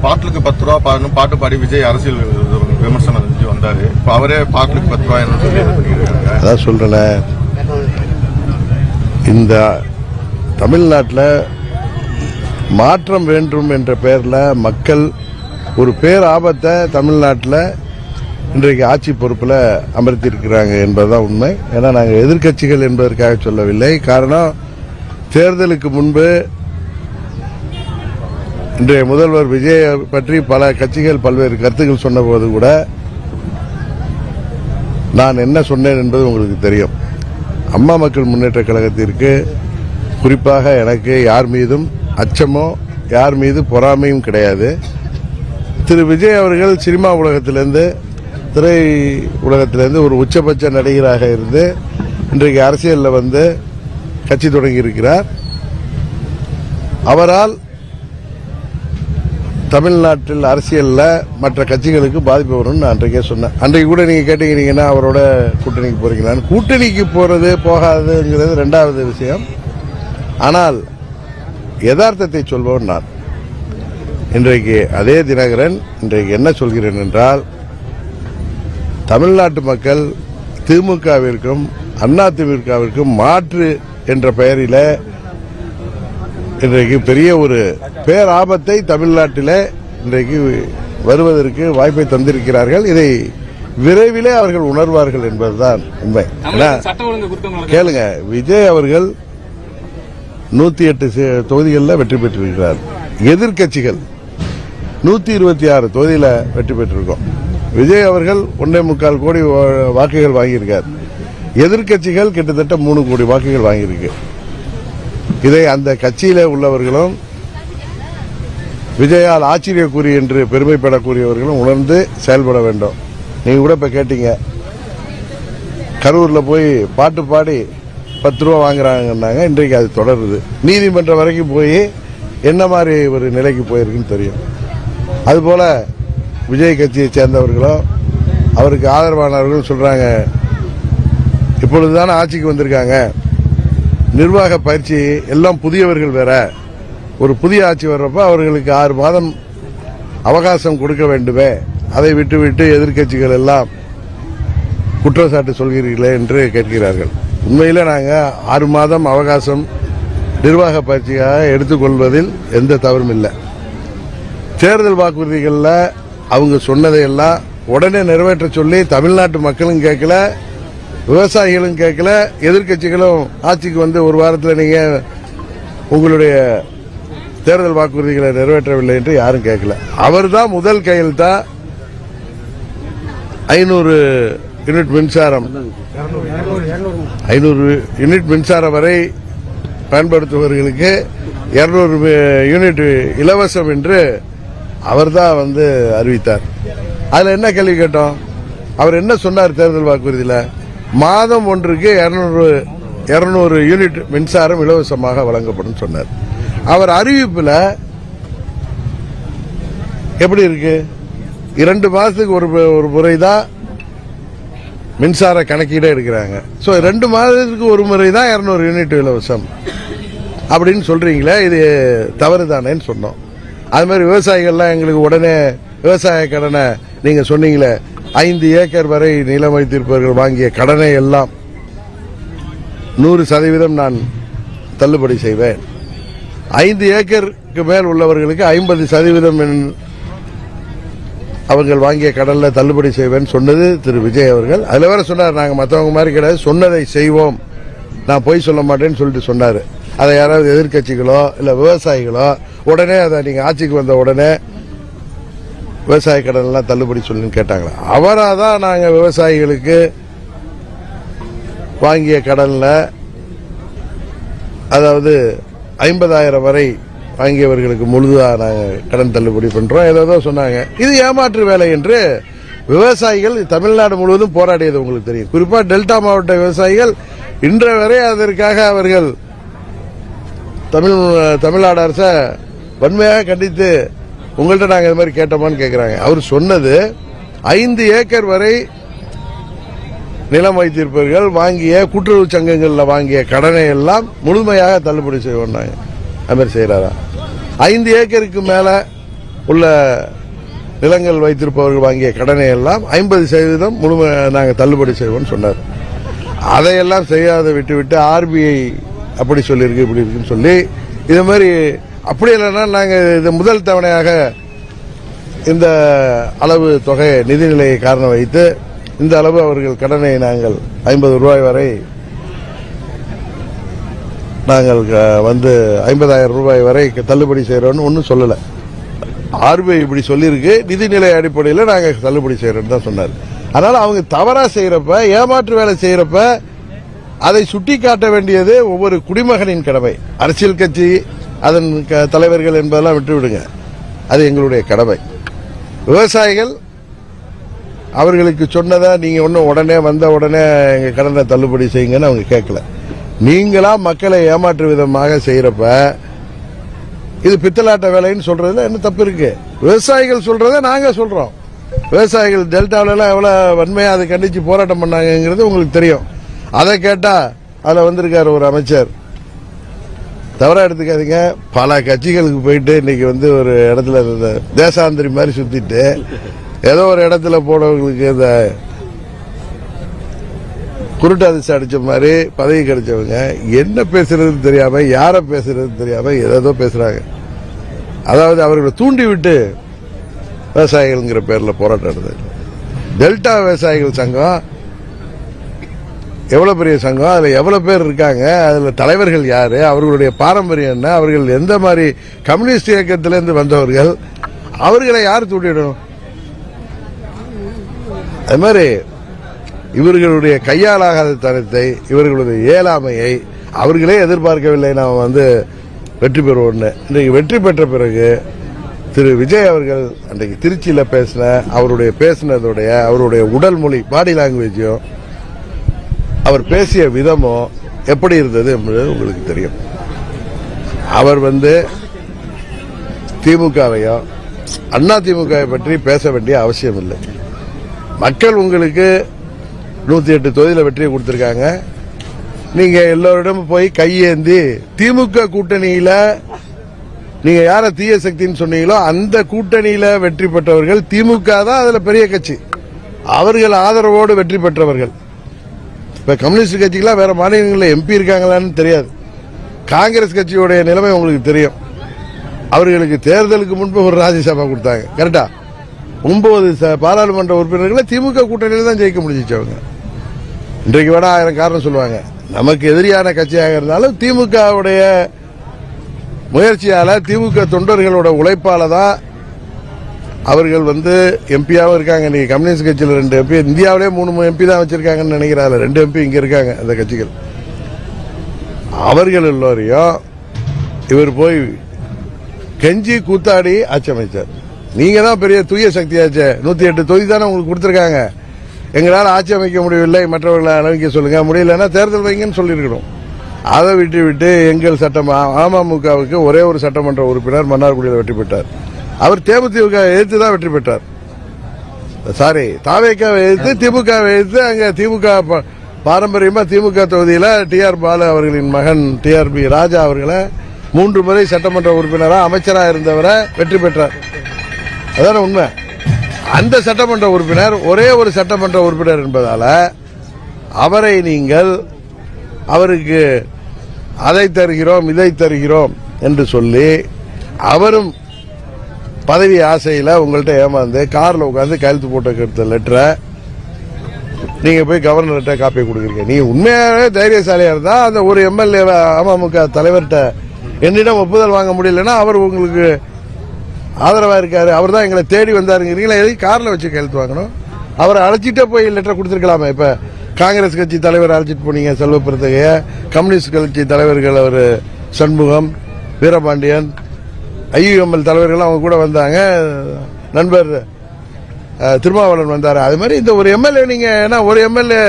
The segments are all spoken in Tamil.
பாட்டுக்கு 10 ரூபா பாட்டு பாடி விஜய் அரசியல் விமர்சனம் செஞ்சு வந்தாரு. இப்ப அவரே பாட்டுக்கு 10 ரூபாய் சொல்லி அதான் சொல்றேன். இந்த தமிழ்நாட்டில் மாற்றம் வேண்டும் என்ற பெயரில் மக்கள் ஒரு பேராபத்தை தமிழ்நாட்டில் இன்றைக்கு ஆட்சி பொறுப்பில் அமர்த்தியிருக்கிறாங்க என்பதுதான் உண்மை. ஏன்னா நாங்கள் எதிர்க்கட்சிகள் என்பதற்காக சொல்லவில்லை. காரணம், தேர்தலுக்கு முன்பு இன்றைய முதல்வர் விஜய் பற்றி பல கட்சிகள் பல்வேறு கருத்துக்கள் சொன்னபோது கூட நான் என்ன சொன்னேன் என்பது உங்களுக்கு தெரியும். அம்மா மக்கள் முன்னேற்ற கழகத்திற்கு குறிப்பாக எனக்கு யார் மீதும் அச்சமோ யார் மீது பொறாமையும் கிடையாது. திரு விஜய் அவர்கள் சினிமா உலகத்திலிருந்து திரை உலகத்திலிருந்து ஒரு உச்சபட்ச நடிகராக இருந்து இன்றைக்கு அரசியலில் வந்து கட்சி தொடங்கி இருக்கிறார். அவரால் தமிழ்நாட்டில் அரசியலில் மற்ற கட்சிகளுக்கு பாதிப்பு வரும்னு நான் அன்றைக்கே சொன்னேன். அன்றைக்கு கூட நீங்கள் கேட்டீங்கன்னா அவரோட கூட்டணிக்கு போறீங்களான்னு. கூட்டணிக்கு போறது போகாதுங்கிறது ரெண்டாவது விஷயம். ஆனால் யதார்த்தத்தை சொல்பவன் நான். இன்றைக்கு அதே தினகரன் இன்றைக்கு என்ன சொல்கிறேன் என்றால், தமிழ்நாட்டு மக்கள் திமுகவிற்கும் அதிமுகவிற்கும் மாற்று என்ற பெயரில் இன்றைக்கு பெரிய ஒரு பேராபத்தை தமிழ்நாட்டிலே இன்றைக்கு வருவதற்கு வாய்ப்பை தந்திருக்கிறார்கள். இதை விரைவிலே அவர்கள் உணர்வார்கள் என்பதுதான் உண்மை. கேளுங்க, விஜய் அவர்கள் 108 தொகுதிகளில் வெற்றி பெற்றிருக்கிறார். எதிர்க்கட்சிகள் 126 தொகுதியில் வெற்றி பெற்றிருக்கோம். விஜய் அவர்கள் 1.25 கோடி வாக்குகள் வாங்கியிருக்கார். எதிர்க்கட்சிகள் கிட்டத்தட்ட 3 கோடி வாக்குகள் வாங்கியிருக்கு. இதை அந்த கட்சியில உள்ளவர்களும் விஜயால் ஆச்சரியக்குறி என்று பெருமைப்படக்கூடியவர்களும் உணர்ந்து செயல்பட வேண்டும். நீங்க கூட இப்ப கேட்டீங்க, கரூர்ல போய் பாட்டு பாடி 10 ரூபா வாங்குறாங்கன்னாங்க. இன்றைக்கு அது தொடருது. நீதிமன்றம் வரைக்கும் போய் என்ன மாதிரி ஒரு நிலைக்கு போயிருக்குன்னு தெரியும். அதுபோல விஜய் கட்சியை சேர்ந்தவர்களும் அவருக்கு ஆதரவானவர்கள் சொல்றாங்க, இப்பொழுதுதானே ஆட்சிக்கு வந்திருக்காங்க, நிர்வாக பயிற்சி எல்லாம் புதியவர்கள் வேற, ஒரு புதிய ஆட்சி வர்றப்ப அவர்களுக்கு 6 மாதம் அவகாசம் கொடுக்க வேண்டுமே, அதை விட்டுவிட்டு எதிர்க்கட்சிகள் எல்லாம் குற்றச்சாட்டு சொல்கிறீர்களே என்று கேட்கிறார்கள். உண்மையில நாங்கள் 6 மாதம் அவகாசம் நிர்வாக பயிற்சியாக எடுத்துக்கொள்வதில் எந்த தவறும் இல்லை. தேர்தல் வாக்குறுதிகளில் அவங்க சொன்னதையெல்லாம் உடனே நிறைவேற்ற சொல்லி தமிழ்நாட்டு மக்களும் கேட்கல, விவசாயிகளும் கேட்கல, எதிர்க்கட்சிகளும் ஆட்சிக்கு வந்து ஒரு வாரத்தில் நீங்க உங்களுடைய தேர்தல் வாக்குறுதிகளை நிறைவேற்றவில்லை என்று யாரும் கேட்கல. அவர் தான் முதல் கையெழுத்தா 500 யூனிட் மின்சாரம் 500 யூனிட் மின்சாரம் வரை பயன்படுத்துபவர்களுக்கு 200 யூனிட் இலவசம் என்று அவர் தான் வந்து அறிவித்தார். அதுல என்ன கேள்வி கேட்டோம்? அவர் என்ன சொன்னார் தேர்தல் வாக்குறுதியில்? மாதம் ஒன்றுக்கு 200 யூனிட் மின்சாரம் இலவசமாக வழங்கப்படும் சொன்னார். அவர் அறிவிப்பில் எப்படி இருக்கு? 2 மாதத்துக்கு ஒரு முறைதான் மின்சார கணக்கீடே எடுக்கிறாங்க. 2 மாதத்துக்கு ஒரு முறை தான் 200 யூனிட் இலவசம் அப்படின்னு சொல்றீங்களே, இது தவறு தானேன்னு சொன்னோம். அது மாதிரி விவசாயிகள்லாம் எங்களுக்கு உடனே விவசாய கடனை நீங்க சொன்னீங்களே, 5 ஏக்கர் வரை நிலம் வைத்திருப்பவர்கள் வாங்கிய கடனை எல்லாம் 100% நான் தள்ளுபடி செய்வேன். 5 ஏக்கருக்கு மேல் உள்ளவர்களுக்கு 50% அவர்கள் வாங்கிய கடன்ல தள்ளுபடி செய்வேன் சொன்னது திரு விஜய் அவர்கள். அதுல வேற சொன்னார், நாங்க மற்றவங்க மாதிரி கிடையாது, சொன்னதை செய்வோம், நான் பொய் சொல்ல மாட்டேன்னு சொல்லிட்டு சொன்னாரு. அதை யாராவது எதிர்க்கட்சிகளோ இல்ல விவசாயிகளோ உடனே அதை நீங்க ஆட்சிக்கு வந்த உடனே விவசாய கடன் எல்லாம் தள்ளுபடி சொல்லுன்னு கேட்டாங்களா? அவராதான் நாங்க விவசாயிகளுக்கு வாங்கிய கடன்ல, அதாவது 50,000 வரை வாங்கியவர்களுக்கு முழுதா நாங்க கடன் தள்ளுபடி பண்றோம் ஏதோ சொன்னாங்க. இது ஏமாற்று வேலை என்று விவசாயிகள் தமிழ்நாடு முழுவதும் போராடியது உங்களுக்கு தெரியும். குறிப்பா டெல்டா மாவட்ட விவசாயிகள் இன்று வரை அதற்காக அவர்கள் தமிழ்நாடு அரசை வன்மையாக கண்டித்து உங்கள்கிட்ட நாங்கள் இது மாதிரி கேட்டோமான்னு கேட்கிறாங்க. அவர் சொன்னது 5 ஏக்கர் வரை நிலம் வைத்திருப்பவர்கள் வாங்கிய கூட்டுறவு சங்கங்களில் வாங்கிய கடனை எல்லாம் முழுமையாக தள்ளுபடி செய்வோம். அது மாதிரி செய்யறாரா? 5 ஏக்கருக்கு மேல உள்ள நிலங்கள் வைத்திருப்பவர்கள் வாங்கிய கடனை எல்லாம் 50% முழுமை நாங்கள் தள்ளுபடி செய்வோம்னு சொன்னார். அதையெல்லாம் செய்யாத விட்டு ஆர்பிஐ அப்படி சொல்லியிருக்கு இப்படி இருக்குன்னு சொல்லி இது மாதிரி அப்படி இல்லைன்னா நாங்கள் இது முதல் தவணையாக இந்த அளவு தொகை நிதிநிலையை காரணம் வைத்து இந்த அளவு அவர்கள் கடனை நாங்கள் 50 ரூபாய் வரை நாங்கள் வந்து 50,000 ரூபாய் வரை தள்ளுபடி செய்யறோம்னு ஒன்றும் சொல்லலை. ஆர்பிஐ இப்படி சொல்லியிருக்கு, நிதிநிலை அடிப்படையில் நாங்கள் தள்ளுபடி செய்யறோம்னு தான் சொன்னார். அதனால அவங்க தவறா செய்யறப்ப, ஏமாற்று வேலை செய்யறப்ப அதை சுட்டி காட்ட வேண்டியது ஒவ்வொரு குடிமகனின் கடமை. அரசியல் கட்சி அதன் தலைவர்கள் என்பதெல்லாம் விட்டுவிடுங்க, அது எங்களுடைய கடமை. விவசாயிகள் அவர்களுக்கு சொன்னதை நீங்க ஒன்னும் உடனே வந்த உடனே எங்க கடனை தள்ளுபடி செய்யுங்கன்னு அவங்க கேட்கல. நீங்களா மக்களை ஏமாற்று விதமாக செய்யறப்ப இது பித்தலாட்ட வேலைன்னு சொல்றதுல என்ன தப்பு இருக்கு? விவசாயிகள் சொல்றதை நாங்க சொல்றோம். விவசாயிகள் டெல்டாவில எல்லாம் எவ்வளவு வன்மையா அதை கண்டிச்சு போராட்டம் பண்ணாங்கிறது உங்களுக்கு தெரியும். அதை கேட்டா அதுல வந்திருக்காரு ஒரு அமைச்சர், தவறா எடுத்துக்காதீங்க, பல கட்சிகளுக்கு போயிட்டு இன்னைக்கு வந்து ஒரு இடத்துல தேசாந்திரி மாதிரி சுத்திட்டு ஏதோ ஒரு இடத்துல போனவங்களுக்கு இந்த குருட்டாதிசை அடிச்ச மாதிரி பதவி கிடைச்சவங்க என்ன பேசுறதுன்னு தெரியாம, யார பேசுறதுன்னு தெரியாம ஏதோ பேசுறாங்க. அதாவது அவர்களை தூண்டி விட்டு விவசாயிகள்ங்கிற பேர்ல போராட்டம் நடந்தது. டெல்டா விவசாயிகள் சங்கம் எவ்வளவு பெரிய சங்கம், அதுல எவ்வளவு பேர் இருக்காங்க, அதுல தலைவர்கள் யாரு, அவர்களுடைய பாரம்பரியம் என்ன, அவர்கள் எந்த மாதிரி கம்யூனிஸ்ட் இயக்கத்திலிருந்து வந்தவர்கள், அவர்களை யார் தூண்டிடணும்? அது மாதிரி இவர்களுடைய கையாலாகாத தனத்தை, இவர்களுடைய இயலாமையை அவர்களே எதிர்பார்க்கவில்லை. நாம் வந்து வெற்றி பெறுவோம்னு. இன்றைக்கு வெற்றி பெற்ற பிறகு திரு விஜய் அவர்கள் அன்றைக்கு திருச்சியில பேசினதுடைய அவருடைய உடல் மொழி, பாடி லாங்குவேஜும் அவர் பேசிய விதமும் எப்படி இருந்தது என்பது உங்களுக்கு தெரியும். அவர் வந்து திமுகவையும் அண்ணா திமுகவை பற்றி பேச வேண்டிய அவசியம் இல்லை. மக்கள் உங்களுக்கு 108 தொகுதியில வெற்றியை கொடுத்திருக்காங்க. நீங்க எல்லோரிடமும் போய் கையேந்தி திமுக கூட்டணியில நீங்க யார தீய சக்தின்னு சொன்னீங்களோ அந்த கூட்டணியில வெற்றி பெற்றவர்கள் திமுக தான் அதுல பெரிய கட்சி, அவர்கள் ஆதரவோடு வெற்றி பெற்றவர்கள். இப்ப கம்யூனிஸ்ட் கட்சிக்கெல்லாம் வேற மாநிலங்களில் எம்பி இருக்காங்களான்னு தெரியாது. காங்கிரஸ் கட்சியோடைய நிலைமை உங்களுக்கு தெரியும். அவர்களுக்கு தேர்தலுக்கு முன்பு ஒரு ராஜ்யசபா கொடுத்தாங்க, கரெக்டா? 9 பாராளுமன்ற உறுப்பினர்களை திமுக கூட்டணியில் தான் ஜெயிக்க முடிஞ்சிச்சு அவங்க. இன்றைக்கு வேணா 1000 காரணம் சொல்லுவாங்க. நமக்கு எதிரியான கட்சியாக இருந்தாலும் திமுகவுடைய முயற்சியால, திமுக தொண்டர்களோட உழைப்பால தான் அவர்கள் வந்து எம்பியாவும் இருக்காங்க. இன்னைக்கு கம்யூனிஸ்ட் கட்சியில் 2 எம்பி, இந்தியாவிலே 3 எம்பி தான் வச்சிருக்காங்கன்னு நினைக்கிறாங்க. 2 எம்பி இங்க இருக்காங்க அந்த கட்சிகள். அவர்கள் எல்லோரையும் இவர் போய் கெஞ்சி கூத்தாடி ஆட்சி அமைச்சார். நீங்க தான் பெரிய தூய சக்தியாச்சு, 108 தொகுதி தானே உங்களுக்கு கொடுத்திருக்காங்க, எங்களால் ஆட்சி அமைக்க முடியவில்லை, மற்றவர்களை அனுமதிக்க சொல்லுங்க, முடியலன்னா தேர்தல் வைங்கன்னு சொல்லியிருக்கணும். அதை விட்டு எங்கள் சட்டம் அமமுகவுக்கு ஒரே ஒரு சட்டமன்ற உறுப்பினர் மன்னார்குடியில் வெற்றி பெற்றார். அவர் தேமுதிக எதிர்த்து தான் வெற்றி பெற்றார். சாரி, தாவேக்காவை எதிர்த்து, திமுகவை எதிர்த்து. அங்க திமுக பாரம்பரியமா திமுக தொகுதியில டிஆர் பாலு அவர்களின் மகன் டிஆர்பி ராஜா அவர்களை 3 முறை சட்டமன்ற உறுப்பினராக அமைச்சராக இருந்தவரை வெற்றி பெற்றார். அதான உண்மை. அந்த சட்டமன்ற உறுப்பினர் ஒரே ஒரு சட்டமன்ற உறுப்பினர் என்பதால அவரை நீங்கள் அவருக்கு அதை தருகிறோம் இதை தருகிறோம் என்று சொல்லி அவரும் பதவி ஆசையில உங்கள்கிட்ட ஏமாந்து கார்ல உட்கார்ந்து கையெழுத்து போட்ட லெட்டரை நீங்க போய் கவர்னர்கிட்ட காப்பி கொடுக்குறீங்க. நீங்க உண்மையாவே தைரியசாலியா இருந்தா அந்த ஒரு எம்எல்ஏ அமமுக தலைவர்கிட்ட என்னிடம் ஒப்புதல் வாங்க முடியலன்னா அவர் உங்களுக்கு ஆதரவா இருக்காரு, அவர் தான் எங்களை தேடி வந்தாருங்கிறீங்களா, எதுக்கு கார்ல வச்சு கையெழுத்து வாங்கணும்? அவரை அழைச்சிட்டே போய் லெட்டர் கொடுத்துருக்கலாமே. இப்ப காங்கிரஸ் கட்சி தலைவர் அழைச்சிட்டு போனீங்க செல்வப்பிரதகைய, கம்யூனிஸ்ட் கட்சி தலைவர்கள் அவர் சண்முகம், வீரபாண்டியன், ஐயுஎம்எல் தலைவர்கள் அவங்க கூட வந்தாங்க, நண்பர் திருமாவளவன் வந்தாரு. அது மாதிரி இந்த ஒரு எம்எல்ஏ நீங்க ஏன்னா ஒரு எம்எல்ஏ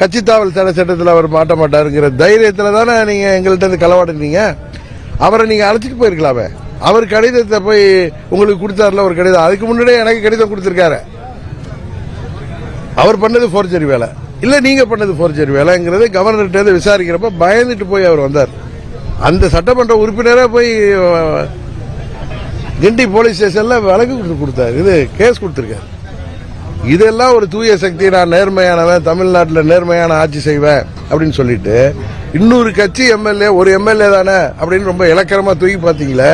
கட்சி தாவல் தடை சட்டத்தில் அவர் மாட்ட மாட்டாருங்கிற தைரியத்துல தானே நீங்க எங்கள்கிட்ட இருந்து களவாடுனீங்க. அவரை நீங்க அழைச்சிட்டு போயிருக்கலாமே. அவர் கடிதத்தை போய் உங்களுக்கு கொடுத்தாருல ஒரு கடிதம், அதுக்கு முன்னாடியே எனக்கு கடிதம் கொடுத்திருக்காரு. அவர் பண்ணது போர்ஜரி வேலை இல்ல, நீங்க பண்ணது போர்ஜரி வேலைங்கிறது கவர்னர்கிட்ட விசாரிக்கிறப்ப பயந்துட்டு போய் அவர் வந்தார். அந்த சட்டமன்ற உறுப்பினரே போய் கிண்டி போலீஸ் ஸ்டேஷன்ல வழக்கு கொடுத்தாரு, இது கேஸ் கொடுத்திருக்காரு. இதெல்லாம் ஒரு தூய சக்தி, நான் நேர்மையானவன், தமிழ்நாட்டில் நேர்மையான ஆட்சி செய்வேன் அப்படின்னு சொல்லிட்டு இன்னொரு கட்சி எம்எல்ஏ, ஒரு எம்எல்ஏ தானே அப்படின்னு ரொம்ப இலக்கரமா தூக்கி பார்த்தீங்களே,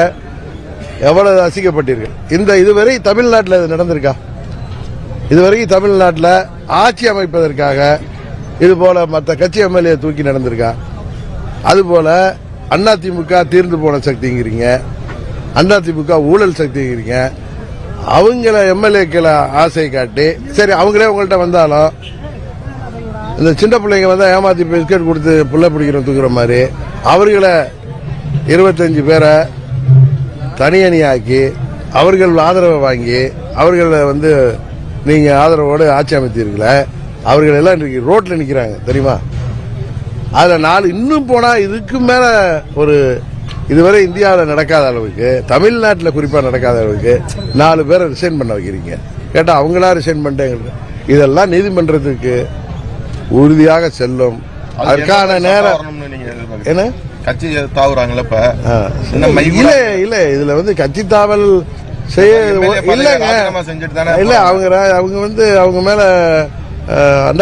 எவ்வளவு அசிங்கப்பட்டிருக்கு. இதுவரை தமிழ்நாட்டில் இது நடந்திருக்கா? இதுவரைக்கும் தமிழ்நாட்டில் ஆட்சி அமைப்பதற்காக இது போல மற்ற கட்சி எம்எல்ஏ தூக்கி நடந்திருக்கா? அதுபோல அதிமுக தீர்ந்து போன சக்திங்கிறீங்க, அதிமுக ஊழல் சக்திங்கிறீங்க. அவங்கள எம்எல்ஏக்களை ஆசை காட்டி, சரி அவங்களே உங்கள்கிட்ட வந்தாலும் இந்த சின்ன பிள்ளைங்க வந்தா ஏமாத்தி பிஸ்கட் கொடுத்து புள்ள பிடிக்கிற தூக்குற மாதிரி அவர்களை 25 பேரை தனியணியாக்கி அவர்கள் ஆதரவை வாங்கி அவர்களை நீங்க ஆதரவோடு ஆட்சி அமைத்தீர்களே, அவர்கள் எல்லாம் இன்னைக்கு ரோட்ல நிக்கிறாங்க தெரியுமா? அதுல இன்னும் போனா இதுக்கு மேல ஒரு இதுவரை இந்தியாவில் நடக்காத அளவுக்கு, தமிழ்நாட்டில் குறிப்பா நடக்காத அளவுக்கு 4 பேரை ரிசைன் பண்ண வைக்கிறீங்க. கேட்டா அவங்களா ரிசைன் பண்ணிட்டேங்க. இதெல்லாம் நீதிமன்றத்துக்கு உறுதியாக செல்லும். அதற்கான நேரம் என்ன கட்சி தாவுறாங்கல்ல இப்ப இல்ல இதுல கட்சி தாவல் செய்ய இல்லங்க. இல்ல அவங்க மேல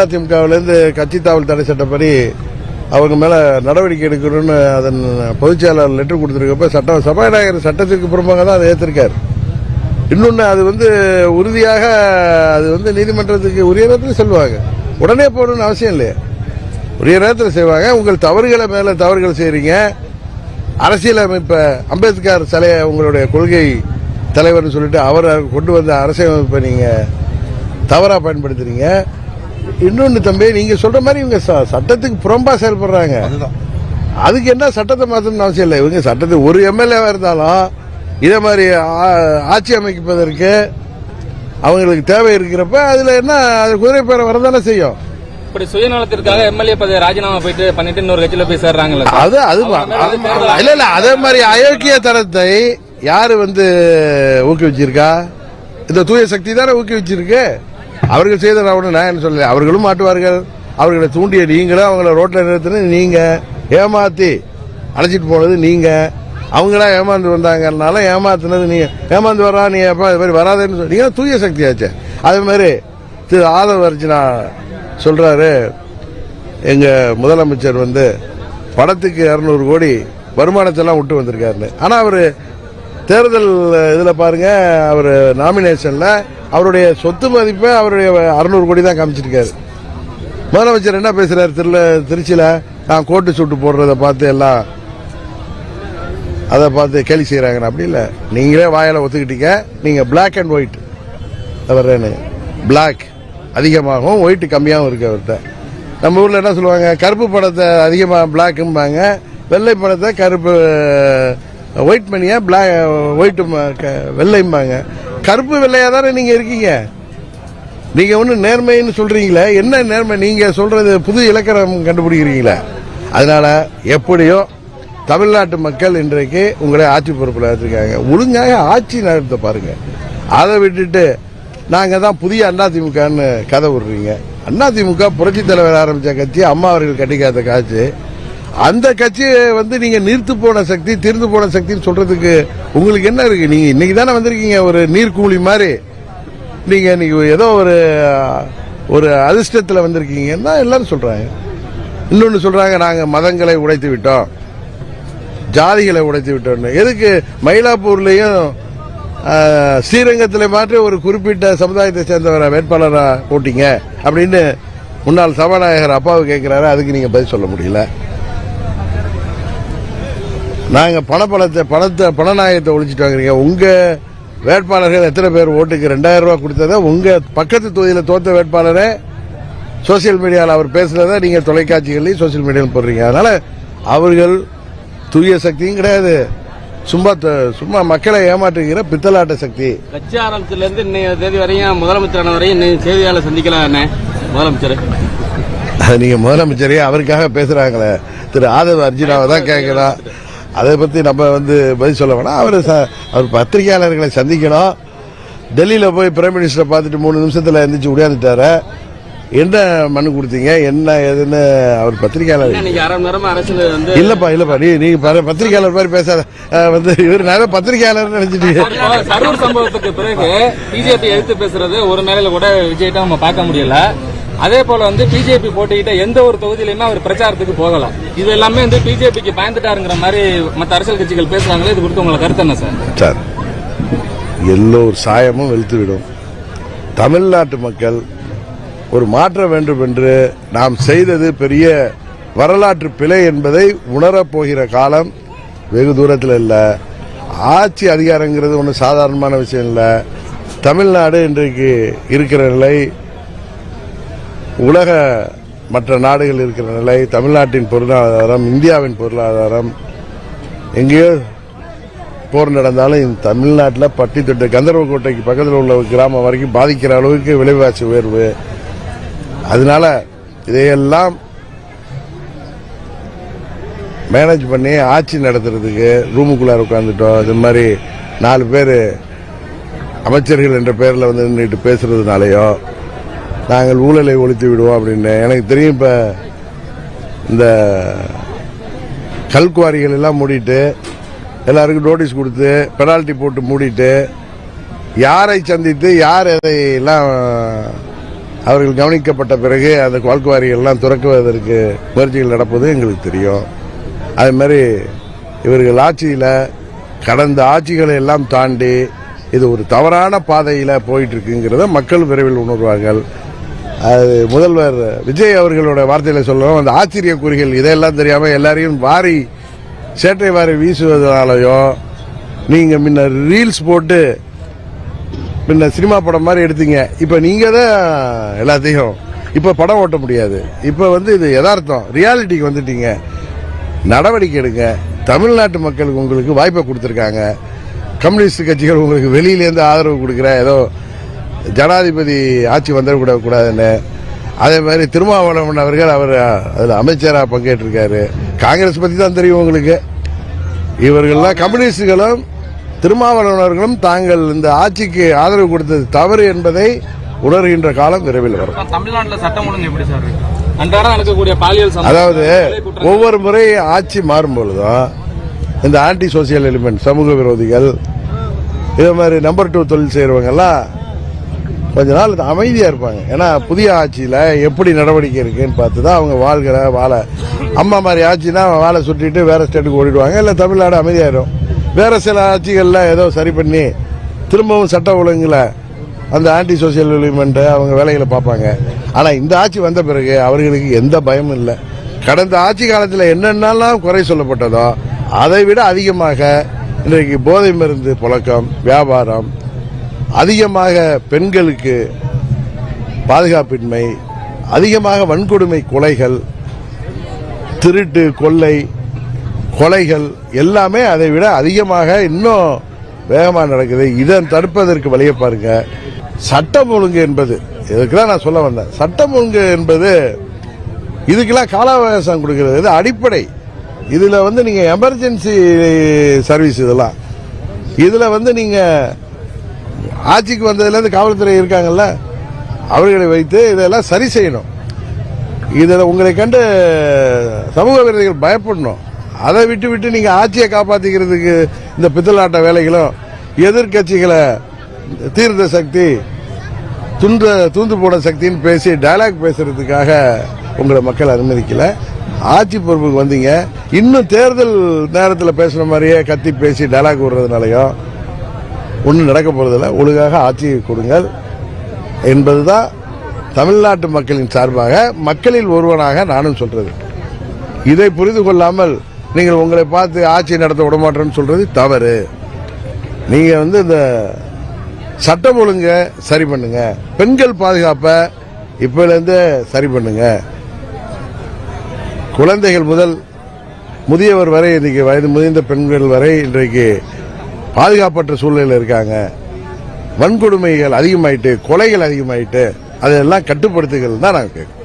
அதிமுகவில இருந்து கட்சி தாவல் தடை சட்டப்படி அவங்க மேல நடவடிக்கை எடுக்கணும்னு அதன் பொதுச் செயலாளர் லெட்டர் கொடுத்திருக்கப்ப சபாநாயகர் சட்டத்திற்கு புறம்பாக தான் அதை ஏற்றிருக்காரு. இன்னொன்னு அது உறுதியாக அது நீதிமன்றத்துக்கு உரிய நேரத்தில் செல்வாங்க. உடனே போகணும்னு அவசியம் இல்லையா, உரிய நேரத்தில் செய்வாங்க. உங்கள் தவறுகளை மேல தவறுகள் செய்றீங்க. அரசியலமைப்பை அம்பேத்கர் சிலையை உங்களுடைய கொள்கை தலைவர்னு சொல்லிட்டு அவரை கொண்டு வந்த அரசியலமைப்பை நீங்க தவறா பயன்படுத்துறீங்க. இன்னொன்னு தம்பி, நீங்க சொல்ற மாதிரி இவங்க சட்டத்துக்கு புறம்பா செயல்படுறாங்க. அதுக்கு என்ன சட்டத்தை மாற்றணும்னு அவசியம் இல்லை. இவங்க சட்டத்துக்கு ஒரு எம்எல்ஏவா இருந்தாலும் இதே மாதிரி ஆட்சி அமைப்பதற்கு அவங்களுக்கு தேவை இருக்கிறப்ப அதுல என்ன குதிரை பேரை வரதானே செய்யும். இப்படி சுயநலத்திற்காக எம்எல்ஏ பதவி ராஜினாமா பண்ணிட்டு இன்னொரு கட்சியில போய் சேர்றாங்கல்ல, இல்ல அதே மாதிரி அயோக்கிய தரத்தை யாரு ஊக்குவிச்சிருக்கா? இந்த தூய சக்தி தானே ஊக்குவிச்சிருக்கு. அவர்கள் செய்த நான் என்ன சொல்ல, அவர்களும் மாட்டுவார்கள். அவர்களை தூண்டிய நீங்களும், அவங்கள ரோட்ல நிறுத்தின நீங்க, ஏமாத்தி அழைச்சிட்டு போனது நீங்க, அவங்களா ஏமாந்து வந்தாங்கனால ஏமாத்தினது நீங்க. ஏமாந்து வரா நீ இது மாதிரி வராதுன்னு சொல்லி தூய சக்தி ஆச்சு. அதே மாதிரி திரு ஆதவ அர்ஜுனா சொல்றாரு, எங்க முதலமைச்சர் படத்துக்கு 200 கோடி வருமானத்தெல்லாம் விட்டு வந்திருக்காருன்னு. ஆனா அவரு தேர்தல் இதுல பாருங்க, அவர் நாமினேஷன்ல அவருடைய சொத்து மதிப்பை அவருடைய 600 கோடி தான் காமிச்சிருக்காரு. முதலமைச்சர் என்ன பேசுறாரு திருச்சியில, நான் கோட்டு சூட்டு போடுறத பார்த்து எல்லாம் அதை பார்த்து கேலி செய்யறாங்க. அப்படி இல்லை, நீங்களே வாயில ஒத்துக்கிட்டீங்க. நீங்க பிளாக் அண்ட் ஒயிட் வர்றேன்னு, பிளாக் அதிகமாகவும் ஒயிட் கம்மியாகவும் இருக்கு அவர்கிட்ட. நம்ம ஊர்ல என்ன சொல்லுவாங்க, கருப்பு படத்தை அதிகமாக பிளாக்கும்பாங்க, வெள்ளை படத்தை கருப்பு ஒயிட் மணியா பிளாக் ஒயிட் வெள்ளைம்பாங்க. கருப்பு வெள்ளையா தானே நீங்க இருக்கீங்க. நீங்க ஒண்ணு நேர்மைன்னு சொல்றீங்களே, என்ன நேர்மை? நீங்க சொல்றது புது இலக்கணம் கண்டுபிடிக்கிறீங்களே. அதனால எப்படியோ தமிழ்நாட்டு மக்கள் இன்றைக்கு உங்களை ஆட்சி பொறுப்பில் எடுத்திருக்காங்க. ஒழுங்காக ஆட்சி நடத்த பாருங்க. அதை விட்டுட்டு நாங்க தான் புதிய அதிமுகன்னு கதை விடுறீங்க. அதிமுக புரட்சி தலைவர் ஆரம்பிச்ச கட்சி, அம்மா அவர்கள் கட்டிக்காத காட்சி. அந்த கட்சியை நீங்க நீர்த்து போன சக்தி, தீர்ந்து போன சக்தின்னு சொல்றதுக்கு உங்களுக்கு என்ன இருக்கு? நீங்க இன்னைக்கு தானே வந்திருக்கீங்க ஒரு நீர்க்கூலி மாதிரி. நீங்க இன்னைக்கு ஏதோ ஒரு அதிர்ஷ்டத்தில் வந்திருக்கீங்கன்னு தான் எல்லாரும் சொல்றாங்க. இன்னொன்னு சொல்றாங்க, நாங்க மதங்களை உடைத்து விட்டோம், ஜாதிகளை உடைத்து விட்டோம். எதுக்கு மயிலாப்பூர்லயும் ஸ்ரீரங்கத்தில் மாற்றி ஒரு குறிப்பிட்ட சமுதாயத்தை சேர்ந்தவரை வேட்பாளரா போட்டீங்க அப்படின்னு முன்னாள் சபாநாயகர் அப்பாவு கேட்கிறாரு. அதுக்கு நீங்க பதில் சொல்ல முடியல. நாங்க பணநாயகத்தை ஒழிச்சிட்டு வாங்குறீங்க. உங்க வேட்பாளர்கள் எத்தனை பேர் ஓட்டுக்கு 2000 ரூபாய் கொடுத்தத உங்க பக்கத்து தொகுதியில் தோத்த வேட்பாளரே சோசியல் மீடியாவில் அவர் பேசுறத நீங்க தொலைக்காட்சிகளையும் சோசியல் மீடியாவில் போடுறீங்க. அதனால அவர்கள் தூய சக்தியும் கிடையாது, சும்மா மக்களை ஏமாற்றுகிற பித்தலாட்ட சக்தி. கட்சி ஆரம்பத்துல இருந்து இன்னைய தேதி வரையும் முதலமைச்சரான வரையும் செய்தியாளர் சந்திக்கலாம் முதலமைச்சர். நீங்க முதலமைச்சரே அவருக்காக பேசுறாங்களே, திரு ஆதவ அர்ஜுனாவை தான் கேட்கலாம். அதை பத்தி நம்ம பதில் சொல்ல வேணாம். அவர் பத்திரிகையாளர்களை சந்திக்கணும். டெல்லியில போய் பிரைம் மினிஸ்டரை பார்த்துட்டு 3 நிமிஷத்துல எந்திரிச்சு உடையாந்துட்டாரு. என்ன மனு கொடுத்தீங்க, என்ன ஏதுன்னு அவர் பத்திரிகையாளர் இன்னைக்கு அரை மணி நேரமா அரசியல் வந்து இல்லப்பா நீ பத்திரிகையாளர் மாதிரி பேசாத. இவர் நிறைய பத்திரிகையாளர் நினைச்சிட்டு கரூர் சம்பவத்துக்கு பிறகு பிஜேபி எதிர்த்து பேசுறது ஒரு மேலையில கூட விஜய்ட்ட நம்ம பார்க்க முடியல. அதே போல வந்து பிஜேபி போட்டிக்கிட்ட எந்த ஒரு தொகுதியிலுமே அவர் பிரச்சாரத்துக்கு போகல. இது எல்லாமே வந்து பிஜேபிக்கு பயந்துட்டாருங்கிற மாதிரி மற்ற அரசியல் கட்சிகள் பேசுறாங்களே, இது குறித்து உங்களுக்கு கருத்து என்ன சார்? எல்லோர் சாயமும் வெளுத்துவிடும். தமிழ்நாட்டு மக்கள் ஒரு மாற்றம் வேண்டும் என்று நாம் செய்தது பெரிய வரலாற்று பிழை என்பதை உணரப்போகிற காலம் வெகு தூரத்தில் இல்லை. ஆட்சி அதிகாரங்கிறது ஒன்றும் சாதாரணமான விஷயம் இல்லை. தமிழ்நாடு இன்றைக்கு இருக்கிற நிலை, உலக மற்ற நாடுகள் இருக்கிற நிலை, தமிழ்நாட்டின் பொருளாதாரம், இந்தியாவின் பொருளாதாரம், எங்கேயோ போர் நடந்தாலும் இந்த தமிழ்நாட்டில் பட்டி தொட்டு கந்தர்வக்கோட்டைக்கு பக்கத்தில் உள்ள கிராமம் வரைக்கும் பாதிக்கிற அளவுக்கு விலைவாசி உயர்வு. அதனால இதையெல்லாம் மேனேஜ் பண்ணி ஆட்சி நடத்துறதுக்கு ரூமுக்குள்ளார உட்காந்துட்டோம். இது மாதிரி 4 பேர் அமைச்சர்கள் என்ற பெயரில் வந்து நின்றுட்டு பேசுறதுனாலையோ நாங்கள் ஊழலை ஒழித்து விடுவோம் அப்படின்னு எனக்கு தெரியும். இப்ப இந்த கல்குவாரிகள் எல்லாம் மூடிட்டு எல்லாருக்கும் நோட்டீஸ் கொடுத்து பெனால்டி போட்டு மூடிட்டு யாரை சந்தித்து யார் எல்லாம் அவர்கள் கவனிக்கப்பட்ட பிறகு அந்த கல்குவாரிகள் எல்லாம் துறக்குவதற்கு முயற்சிகள் நடப்பது எங்களுக்கு தெரியும். அதே மாதிரி இவர்கள் ஆட்சியில் கடந்த ஆட்சிகளை எல்லாம் தாண்டி இது ஒரு தவறான பாதையில் போயிட்டு இருக்குங்கிறத மக்கள் விரைவில் உணர்வார்கள். அது முதல்வர் விஜய் அவர்களோட வார்த்தையில சொல்லணும், அந்த ஆச்சரிய குறிகள் இதையெல்லாம் தெரியாம எல்லாரையும் சேட்டை வாரி வீசுவதனாலயோ, நீங்க முன்ன ரீல்ஸ் போட்டு முன்ன சினிமா படம் மாதிரி எடுத்தீங்க, இப்ப நீங்க தான் எல்லாத்தையும் இப்ப படம் ஓட்ட முடியாது. இப்ப வந்து இது யதார்த்தம், ரியாலிட்டிக்கு வந்துட்டீங்க. நடவடிக்கை எடுங்க. தமிழ்நாட்டு மக்களுக்கு உங்களுக்கு வாய்ப்பை கொடுத்திருக்காங்க. கம்யூனிஸ்ட் கட்சிகள் உங்களுக்கு வெளியிலேருந்து ஆதரவு கொடுக்கிற ஏதோ ஜனாதிபதி ஆட்சி வந்துடக்கூடாதுன்னு. அதே மாதிரி திருமாவளவன் அவர்கள் அவர் அதில் அமைச்சராக பங்கேற்றிருக்காரு. காங்கிரஸ் பற்றி தான் தெரியும் உங்களுக்கு. இவர்கள்லாம் கம்யூனிஸ்டுகளும் திருமாவளவன் அவர்களும் தாங்கள் இந்த ஆட்சிக்கு ஆதரவு கொடுத்தது தவறு என்பதை உணர்கின்ற காலம் விரைவில் வரும். தமிழ்நாட்டில் சட்டம் ஒழுங்கு எப்படி சார் அன்றாடம் நடக்கக்கூடிய பாலியல் அதாவது ஒவ்வொரு முறை ஆட்சி மாறும் பொழுதும் இந்த ஆன்டி சோசியல் எலிமெண்ட், சமூக விரோதிகள், இதே மாதிரி நம்பர் 2 தொழில் செய்யறவங்க எல்லாம் கொஞ்ச நாள் அமைதியா இருப்பாங்க. ஏன்னா புதிய ஆட்சியில எப்படி நடவடிக்கை இருக்குன்னு பார்த்து தான் அவங்க வாழ. அம்மா மாதிரி ஆட்சினா வாழை சுட்டிட்டு வேற ஸ்டேட்டுக்கு ஓடிடுவாங்க, இல்ல தமிழ்நாடு அமைதியாயிரும். வேற சில ஆட்சிகள்ல ஏதோ சரி பண்ணி திரும்பவும் சட்ட ஒழுங்குல அந்த ஆன்டி சோசியல் எலிமெண்ட் அவங்க வேலைகளை பார்ப்பாங்க. ஆனா இந்த ஆட்சி வந்த பிறகு அவர்களுக்கு எந்த பயமும் இல்லை. கடந்த ஆட்சி காலத்தில் என்னென்னலாம் குறை சொல்லப்பட்டதோ அதை விட அதிகமாக இன்றைக்கு போதை மருந்து புழக்கம், வியாபாரம், அதிகமாக பெண்களுக்கு பாதுகாப்பின்மை, அதிகமாக வன்கொடுமை, கொலைகள், திருட்டு, கொலைகள் எல்லாமே அதை விட அதிகமாக இன்னும் வேகமாக நடக்குது. இதை தடுப்பதற்கு வழியை பாருங்க. சட்டம் ஒழுங்கு என்பது இதுக்கெல்லாம் நான் சொல்ல வந்தேன். சட்டம் ஒழுங்கு என்பது இதுக்கெல்லாம் கால அவகாசம் கொடுக்கிறது அடிப்படை. இதுல வந்து நீங்க எமர்ஜென்சி சர்வீஸ் இதெல்லாம் இதுல வந்து நீங்க ஆட்சிக்கு வந்ததுல இருந்து காவல்துறை இருக்காங்கல்ல, அவர்களை வைத்து இதெல்லாம் சரி செய்யணும். இதில் உங்களை கண்டு சமூக விரோதிகள் பயப்படணும். அதை விட்டு நீங்க ஆட்சியை காப்பாத்திக்கிறதுக்கு இந்த பித்தலாட்ட வேலைகளும் எதிர்கட்சிகளை தீர்த்த சக்தி தூந்து போட சக்தின்னு பேசி டயலாக் பேசுறதுக்காக உங்களை மக்கள் அனுமதிக்கல. ஆட்சி பொறுப்புக்கு வந்தீங்க, இன்னும் தேர்தல் நேரத்தில் பேசுற மாதிரியே கத்தி பேசி டயலாக் விடுறதுனாலையும் ஒன்றும் நடக்க போறதில்லை. ஒழுங்காக ஆட்சியை கொடுங்கள் என்பதுதான் தமிழ்நாட்டு மக்களின் சார்பாக மக்களில் ஒருவனாக நானும் சொல்றது. இதை புரிந்து கொள்ளாமல் நீங்கள் உங்களை பார்த்து ஆட்சி நடத்த விடமாட்டேன்னு சொல்றது தவறு. நீங்க வந்து இந்த சட்டம் ஒழுங்க சரி பண்ணுங்க, பெண்கள் பாதுகாப்பை இப்போலேருந்து சரி பண்ணுங்க. குழந்தைகள் முதல் முதியவர் வரை, இன்னைக்கு வயது முதிர்ந்த பெண்கள் வரை இன்றைக்கு பாதுகாப்பற்ற சூழ்நிலையில் இருக்காங்க. வன்கொடுமைகள் அதிகமாயிட்டு, கொலைகள் அதிகமாயிட்டு, அதெல்லாம் கட்டுப்படுத்துகள் தான் நாங்கள் கேட்கிறோம்.